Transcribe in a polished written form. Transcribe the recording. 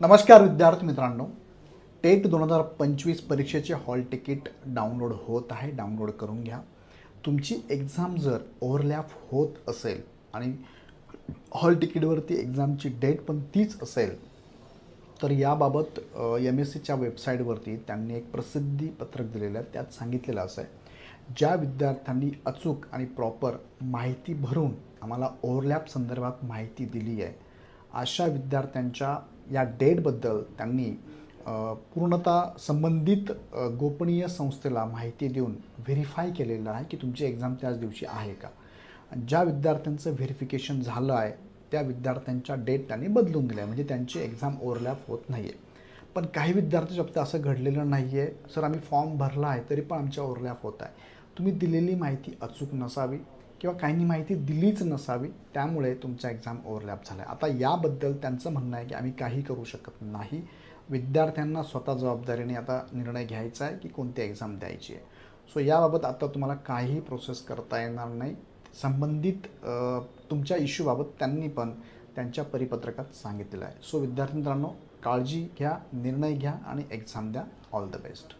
नमस्कार विद्यार्थी मित्रांनो, टेट 2025 परीक्षेचे हॉल तिकीट डाउनलोड होत आहे. डाउनलोड करून घ्या. तुमची एक्झाम जर ओव्हरलॅप होत असेल आणि हॉल तिकीटवरती एक्झामची डेट पण तीच असेल तर याबाबत MSCच्या वेबसाईटवरती त्यांनी एक प्रसिद्धी पत्रक दिलेलं आहे. त्यात सांगितलेलं असं आहे, ज्या विद्यार्थ्यांनी अचूक आणि प्रॉपर माहिती भरून आम्हाला ओव्हरलॅप संदर्भात माहिती दिली आहे, अशा विद्यार्थ्यांच्या या डेटबद्दल त्यांनी पूर्णतः संबंधित गोपनीय संस्थेला माहिती देऊन व्हेरीफाय केलेलं आहे की तुमची एक्झाम त्याच दिवशी आहे का. ज्या विद्यार्थ्यांचं व्हेरिफिकेशन झालं आहे त्या विद्यार्थ्यांच्या डेट त्यांनी बदलून दिल्या आहे, म्हणजे त्यांची एक्झाम ओव्हरलॅप होत नाही आहे. पण काही विद्यार्थ्यांच्या बाबतीत असं घडलेलं नाही आहे. सर, आम्ही फॉर्म भरला आहे तरी पण आमच्या ओव्हरलॅप होत आहे. तुम्ही दिलेली माहिती अचूक नसावी किंवा काहींनी माहिती दिलीच नसावी, त्यामुळे तुमचा एक्झाम ओव्हरलॅप झाला आहे. आता याबद्दल त्यांचं म्हणणं आहे की आम्ही काही करू शकत नाही. विद्यार्थ्यांना स्वतः जबाबदारीने आता निर्णय घ्यायचा आहे की कोणती एक्झाम द्यायची आहे. सो याबाबत आता तुम्हाला काहीही प्रोसेस करता येणार नाही. संबंधित तुमच्या इश्यूबाबत त्यांनी पण त्यांच्या परिपत्रकात सांगितलेलं आहे. सो विद्यार्थी मित्रांनो, काळजी घ्या, निर्णय घ्या आणि एक्झाम द्या. All the best.